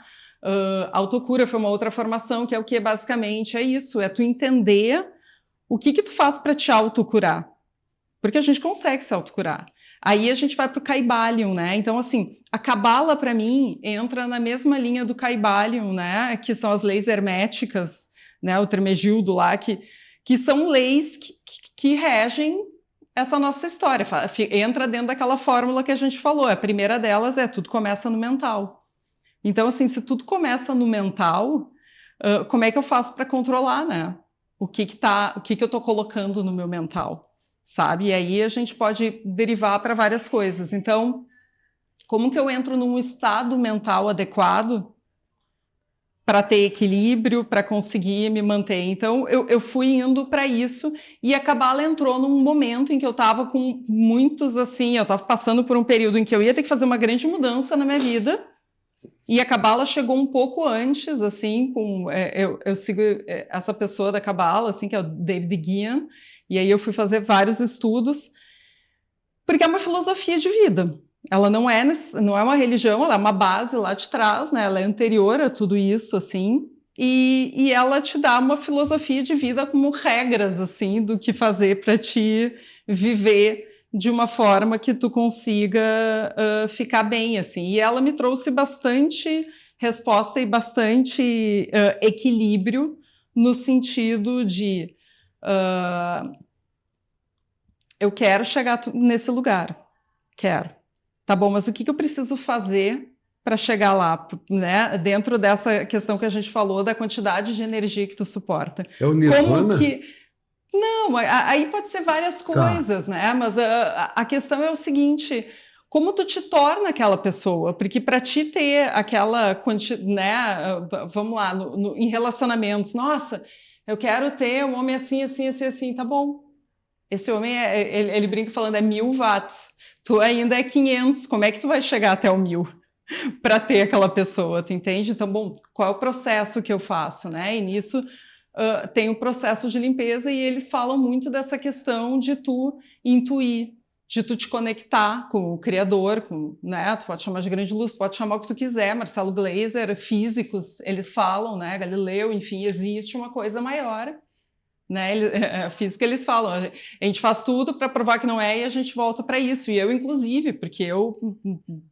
Autocura foi uma outra formação, que é o que basicamente é isso, é tu entender o que tu faz para te autocurar, porque a gente consegue se autocurar. Aí a gente vai para o Kybalion, né? Então, assim, a Cabala, para mim, entra na mesma linha do Kybalion, né? Que são as leis herméticas, né? O Trimegildo lá, que são leis que regem essa nossa história. Entra dentro daquela fórmula que a gente falou. A primeira delas é tudo começa no mental. Então, assim, se tudo começa no mental, como é que eu faço para controlar, né? O que eu estou colocando no meu mental? Sabe? E aí a gente pode derivar para várias coisas. Então, como que eu entro num estado mental adequado para ter equilíbrio, para conseguir me manter? Então, eu fui indo para isso, e a Cabala entrou num momento em que eu estava com muitos, assim, eu estava passando por um período em que eu ia ter que fazer uma grande mudança na minha vida, e a Cabala chegou um pouco antes, assim, eu sigo essa pessoa da Cabala, assim, que é o David Guian, e aí eu fui fazer vários estudos, porque é uma filosofia de vida. Ela não é uma religião, ela é uma base lá de trás, né? Ela é anterior a tudo isso, assim, e ela te dá uma filosofia de vida como regras, assim, do que fazer para te viver de uma forma que tu consiga ficar bem, assim. E ela me trouxe bastante resposta e bastante equilíbrio no sentido de eu quero chegar nesse lugar, quero. Tá bom, mas o que eu preciso fazer para chegar lá, né? Dentro dessa questão que a gente falou da quantidade de energia que tu suporta. É o Nirvana? Não, aí pode ser várias coisas, né? Mas a questão é o seguinte: como tu te torna aquela pessoa? Porque para ti ter aquela quantidade, né? Vamos lá, em relacionamentos, nossa, eu quero ter um homem assim, assim, assim, assim, tá bom. Esse homem, ele brinca falando, 1000 watts. Tu ainda é 500, como é que tu vai chegar até o 1000 para ter aquela pessoa, tu entende? Então, bom, qual é o processo que eu faço, né? E nisso tem um processo de limpeza e eles falam muito dessa questão de tu intuir, de tu te conectar com o Criador, né? Tu pode chamar de grande luz, pode chamar o que tu quiser, Marcelo Gleiser, físicos, eles falam, né? Galileu, enfim, existe uma coisa maior, né? Física eles falam, a gente faz tudo para provar que não é e a gente volta para isso. E eu, inclusive, porque eu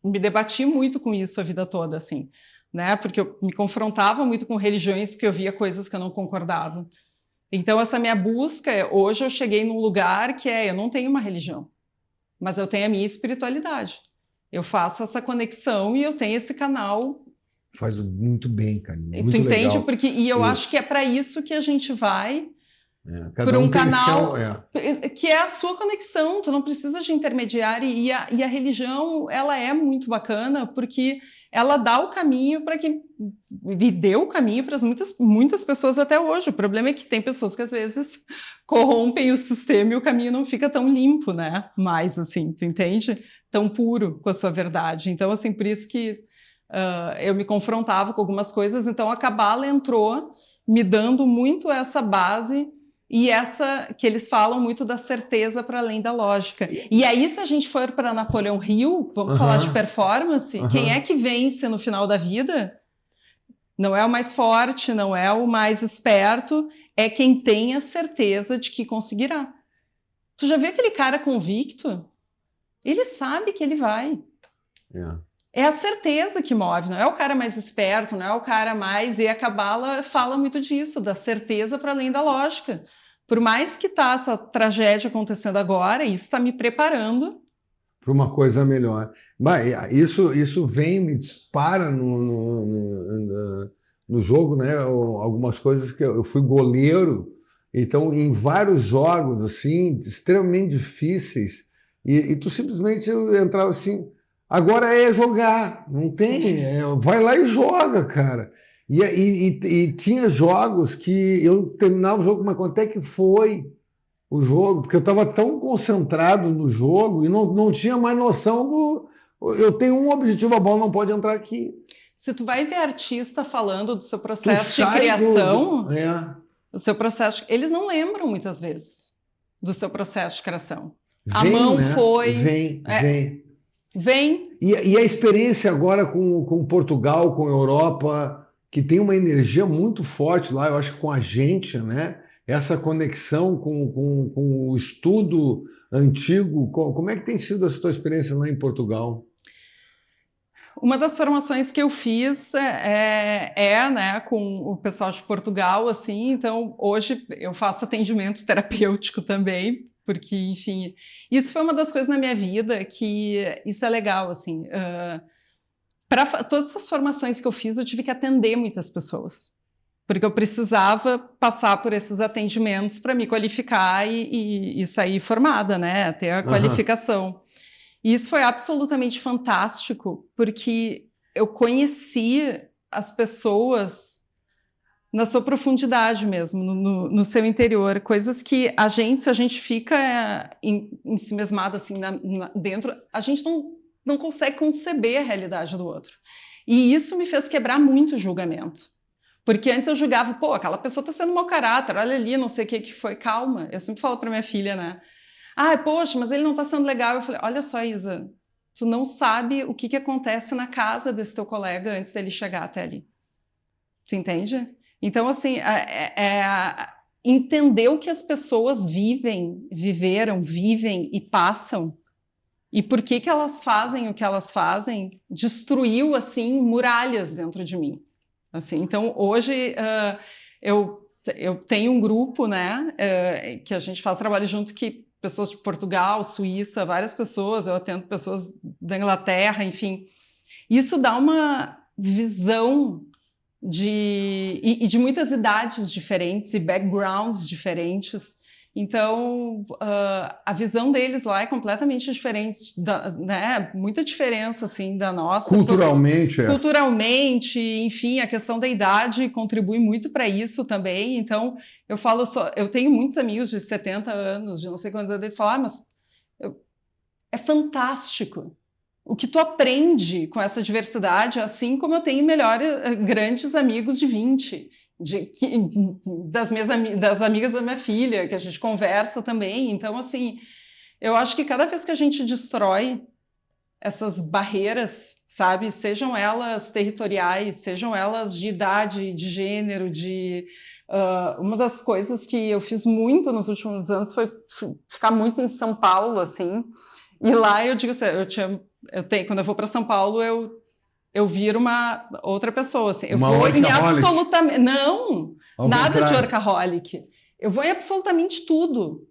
me debati muito com isso a vida toda, assim, né? Porque eu me confrontava muito com religiões que eu via coisas que eu não concordava. Então, essa minha busca, hoje eu cheguei num lugar que eu não tenho uma religião, mas eu tenho a minha espiritualidade. Eu faço essa conexão e eu tenho esse canal. Faz muito bem, cara. Muito tu entende? legal. E eu acho que é para isso que a gente vai por um canal que é a sua conexão. Tu não precisa de intermediário. E a religião, ela é muito bacana porque ela dá o caminho para que... E deu o caminho para muitas pessoas até hoje. O problema é que tem pessoas que às vezes corrompem o sistema e o caminho não fica tão limpo, né? Mais assim, tu entende? Tão puro com a sua verdade. Então, assim, por isso que eu me confrontava com algumas coisas. Então, a Cabala entrou me dando muito essa base e essa que eles falam muito da certeza para além da lógica. E aí, se a gente for para Napoleão Hill, vamos falar de performance, quem é que vence no final da vida? Não é o mais forte, não é o mais esperto, é quem tem a certeza de que conseguirá. Tu já viu aquele cara convicto? Ele sabe que ele vai. É a certeza que move, não é o cara mais esperto, não é o cara mais... E a Cabala fala muito disso, da certeza para além da lógica. Por mais que tá essa tragédia acontecendo agora, isso está me preparando para uma coisa melhor. Mas isso vem, me dispara no jogo, né? Algumas coisas que eu fui goleiro, então em vários jogos assim extremamente difíceis e tu simplesmente entrava assim, agora é jogar, não tem, vai lá e joga, cara. E tinha jogos que eu terminava o jogo, mas quanto é que foi o jogo? Porque eu estava tão concentrado no jogo e não tinha mais noção do... Eu tenho um objetivo, a bola não pode entrar aqui. Se tu vai ver artista falando do seu processo de criação, o seu processo, eles não lembram muitas vezes do seu processo de criação. A mão foi... Vem. E a experiência agora com Portugal, com a Europa, que tem uma energia muito forte lá, eu acho que com a gente, né? Essa conexão com o estudo antigo, como é que tem sido a sua experiência lá em Portugal? Uma das formações que eu fiz né, com o pessoal de Portugal, assim, então hoje eu faço atendimento terapêutico também, porque, enfim, isso foi uma das coisas na minha vida que isso é legal, assim, para todas as formações que eu fiz, eu tive que atender muitas pessoas, porque eu precisava passar por esses atendimentos para me qualificar e sair formada, né, ter a qualificação. E isso foi absolutamente fantástico, porque eu conheci as pessoas na sua profundidade mesmo, no seu interior, coisas que se a gente fica ensimesmado assim dentro, a gente não consegue conceber a realidade do outro. E isso me fez quebrar muito o julgamento. Porque antes eu julgava, pô, aquela pessoa está sendo mau caráter, olha ali, não sei o que foi, calma. Eu sempre falo para minha filha, né? Poxa, mas ele não está sendo legal. Eu falei, olha só, Isa, tu não sabe o que acontece na casa desse teu colega antes dele chegar até ali. Tu entende? Então, assim, entender o que as pessoas viveram, vivem e passam, e por que elas fazem o que elas fazem, destruiu, assim, muralhas dentro de mim. Assim, então, hoje, eu tenho um grupo, né, que a gente faz trabalho junto, que pessoas de Portugal, Suíça, várias pessoas, eu atendo pessoas da Inglaterra, enfim. Isso dá uma visão de muitas idades diferentes e backgrounds diferentes. Então, a visão deles lá é completamente diferente, né? Muita diferença, assim, da nossa. Culturalmente, Culturalmente, enfim, a questão da idade contribui muito para isso também. Então, eu tenho muitos amigos de 70 anos, de não sei quantos anos, mas é fantástico o que tu aprende com essa diversidade, assim como eu tenho grandes amigos de 20, das amigas da minha filha, que a gente conversa também. Então, assim, eu acho que cada vez que a gente destrói essas barreiras, sabe, sejam elas territoriais, sejam elas de idade, de gênero, uma das coisas que eu fiz muito nos últimos anos foi ficar muito em São Paulo, assim, e lá eu digo assim, quando eu vou para São Paulo, eu viro uma outra pessoa, assim, eu vou em absolutamente, não, nada de workaholic, eu vou em absolutamente tudo.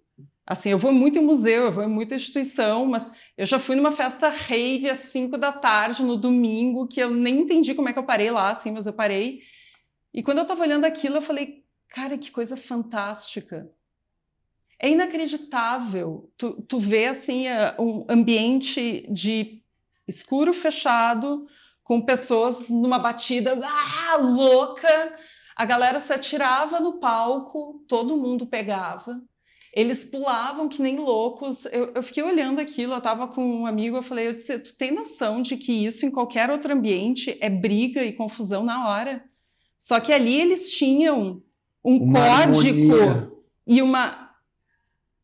Assim, eu vou muito em museu, eu vou em muita instituição, mas eu já fui numa festa rave às 5 da tarde no domingo, que eu nem entendi como é que eu parei lá, assim, mas eu parei. E quando eu estava olhando aquilo, eu falei, cara, que coisa fantástica. É inacreditável. Tu vê, assim, um ambiente de escuro fechado, com pessoas numa batida louca, a galera se atirava no palco, todo mundo pegava. Eles pulavam que nem loucos. Eu fiquei olhando aquilo, eu estava com um amigo, eu disse, tu tem noção de que isso em qualquer outro ambiente é briga e confusão na hora? Só que ali eles tinham um código harmonia. E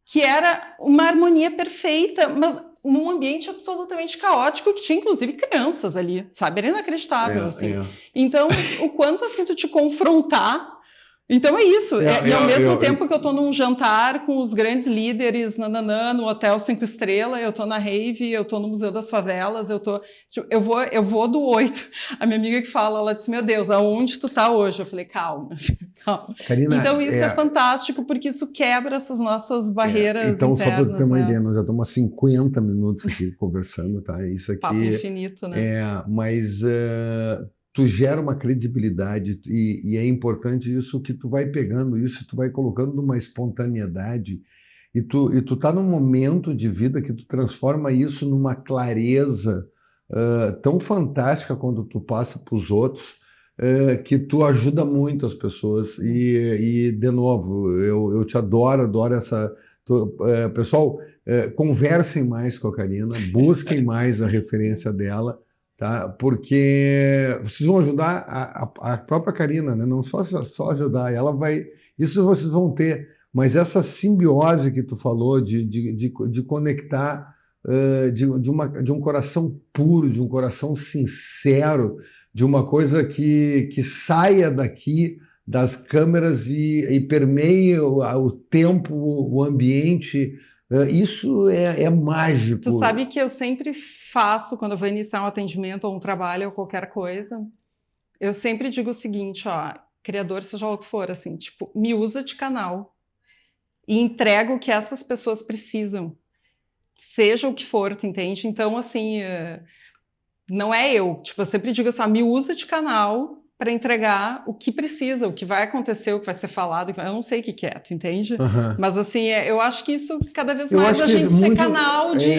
que era uma harmonia perfeita, mas num ambiente absolutamente caótico, que tinha inclusive crianças ali, sabe? Era inacreditável, assim. Então, o quanto assim tu te confrontar. Então é isso, e ao mesmo tempo que eu estou num jantar com os grandes líderes no Hotel 5 Estrelas, eu estou na rave, eu estou no Museu das Favelas, eu vou do 8. A minha amiga que fala, ela disse, meu Deus, aonde tu tá hoje? Eu falei, calma. Karina, então isso é fantástico, porque isso quebra essas nossas barreiras então, internas. Só para tu ter uma ideia, nós já estamos há 50 minutos aqui conversando, tá? Isso aqui... Papo infinito, né? Mas... tu gera uma credibilidade e é importante isso que tu vai pegando isso, tu vai colocando numa espontaneidade e tu tá num momento de vida que tu transforma isso numa clareza tão fantástica quando tu passa para os outros, que tu ajuda muito as pessoas e de novo, eu te adoro essa... pessoal, conversem mais com a Karina, busquem mais a referência dela, tá? Porque vocês vão ajudar a própria Karina, né? Não só ajudar, ela vai... Isso vocês vão ter, mas essa simbiose que tu falou de conectar de um coração puro, de um coração sincero, de uma coisa que saia daqui das câmeras e permeie o tempo, o ambiente... isso é mágico. Tu sabe que eu sempre faço, quando eu vou iniciar um atendimento ou um trabalho ou qualquer coisa, eu sempre digo o seguinte, ó, criador, seja lá o que for, assim, tipo, me usa de canal e entrega o que essas pessoas precisam, seja o que for, tu entende? Então, assim, não é eu, tipo, eu sempre digo assim, ó, me usa de canal para entregar o que precisa, o que vai acontecer, o que vai ser falado, eu não sei o que é, tu entende? Uhum. Mas assim, eu acho que isso cada vez mais a gente ser canal de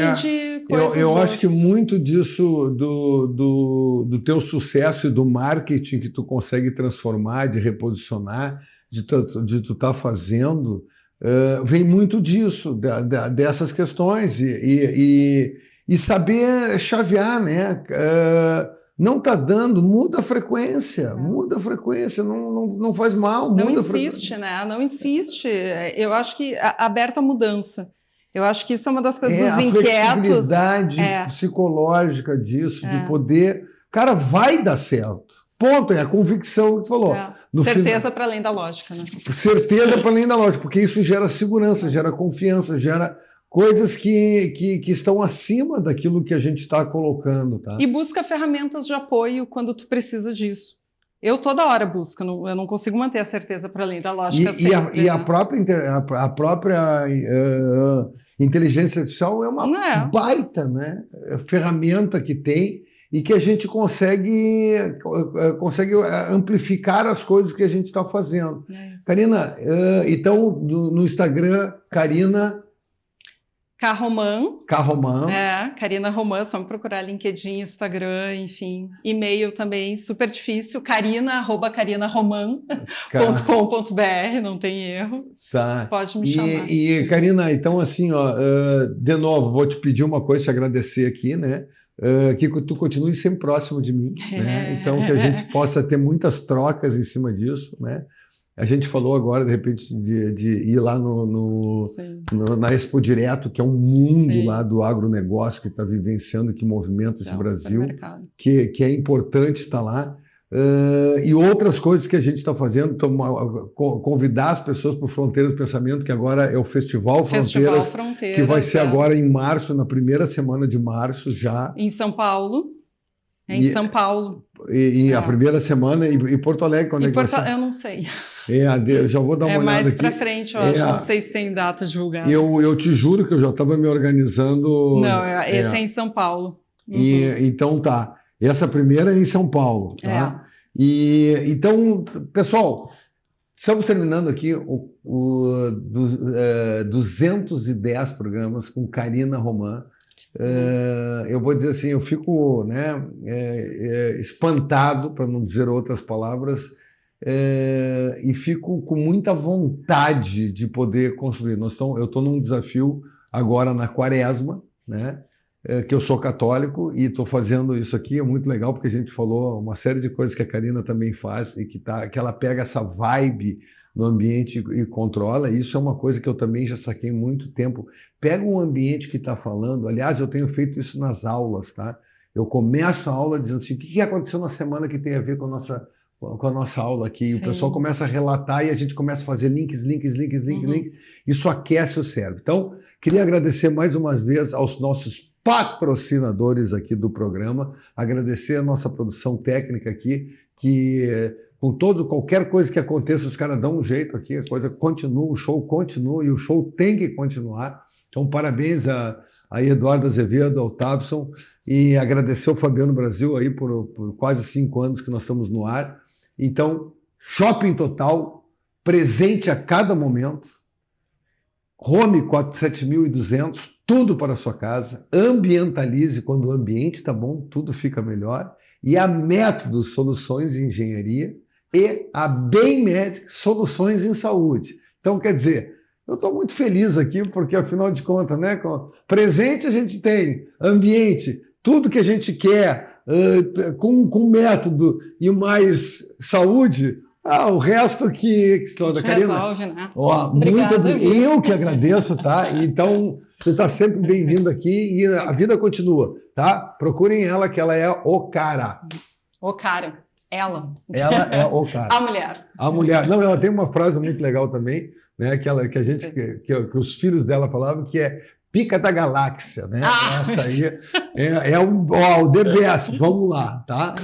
coisas eu boas. acho que muito disso do teu sucesso e do marketing que tu consegue transformar, de reposicionar, de tu tá fazendo, vem muito disso, dessas questões e saber chavear, né? Não está dando, muda a frequência, não faz mal, muda não insiste, né? Não insiste. Eu acho que aberta a mudança. Eu acho que isso é uma das coisas dos inquietos. A flexibilidade psicológica disso, de poder... Cara, vai dar certo. Ponto, é a convicção que tu falou. Certeza para além da lógica, né? Certeza para além da lógica, porque isso gera segurança, gera confiança, gera... coisas que estão acima daquilo que a gente está colocando, tá? E busca ferramentas de apoio quando tu precisa disso. Eu toda hora busco, eu não consigo manter a certeza para além da lógica. A própria inteligência artificial é uma baita, né, ferramenta que tem e que a gente consegue amplificar as coisas que a gente está fazendo. Karina, então no Instagram, Karina... Carroman. Karina Roman, só me procurar LinkedIn, Instagram, enfim. E-mail também, super difícil, karina@karinaroman.com.br, não tem erro. Tá. Pode me chamar. E Karina, então assim, ó, de novo, vou te pedir uma coisa, te agradecer aqui, né? que tu continue sempre próximo de mim, né? Então que a gente possa ter muitas trocas em cima disso, né? A gente falou agora, de repente, de ir lá na Expo Direto, que é um mundo lá do agronegócio que está vivenciando, que movimenta esse Brasil, que é importante estar lá. E outras coisas que a gente está fazendo, convidar as pessoas para o Fronteiras do Pensamento, que agora é o Festival Fronteiras, que vai ser agora em março, na primeira semana de março já. Em São Paulo. Em São Paulo. A primeira semana, e Porto Alegre, quando é que vai ser? Eu não sei. Eu já vou dar uma olhada aqui. É mais para frente, eu acho. Não sei se tem data divulgada. Eu te juro que eu já estava me organizando. Não, esse é em São Paulo. Então tá. Essa primeira é em São Paulo, tá? Então, pessoal, estamos terminando aqui 210 programas com Karina Roman. Eu vou dizer assim, eu fico, né, espantado, para não dizer outras palavras, e fico com muita vontade de poder construir. Eu estou num desafio agora na Quaresma, né, que eu sou católico e estou fazendo isso aqui, é muito legal, porque a gente falou uma série de coisas que a Karina também faz e que ela pega essa vibe no ambiente e controla. Isso é uma coisa que eu também já saquei muito tempo. Pega um ambiente que está falando, aliás, eu tenho feito isso nas aulas, tá? Eu começo a aula dizendo assim, o que aconteceu na semana que tem a ver com a nossa aula aqui? E o pessoal começa a relatar e a gente começa a fazer links. Isso aquece o cérebro. Então, queria agradecer mais uma vez aos nossos patrocinadores aqui do programa, agradecer a nossa produção técnica aqui, que com qualquer coisa que aconteça, os caras dão um jeito aqui, a coisa continua, o show continua e o show tem que continuar. Então, parabéns a Eduardo Azevedo, ao Tabson, e agradecer ao Fabiano Brasil aí por quase 5 anos que nós estamos no ar. Então, Shopping Total, presente a cada momento, Home 47200, tudo para a sua casa, ambientalize, quando o ambiente está bom, tudo fica melhor, e a Métodos Soluções em Engenharia e a Bem Medic Soluções em Saúde. Então, quer dizer, eu estou muito feliz aqui, porque afinal de contas, né, presente a gente tem, ambiente, tudo que a gente quer, com método e mais saúde. O resto que da Karina. Resolve, né? Muito obrigado. Eu que agradeço, tá? Então, você está sempre bem-vindo aqui e a vida continua, tá? Procurem ela, que ela é o cara. O cara. Ela é o cara. A mulher. A mulher. Não, ela tem uma frase muito legal também, né? Que os filhos dela falavam, que é pica da galáxia, né? Essa aí é o The Best. Vamos lá, tá?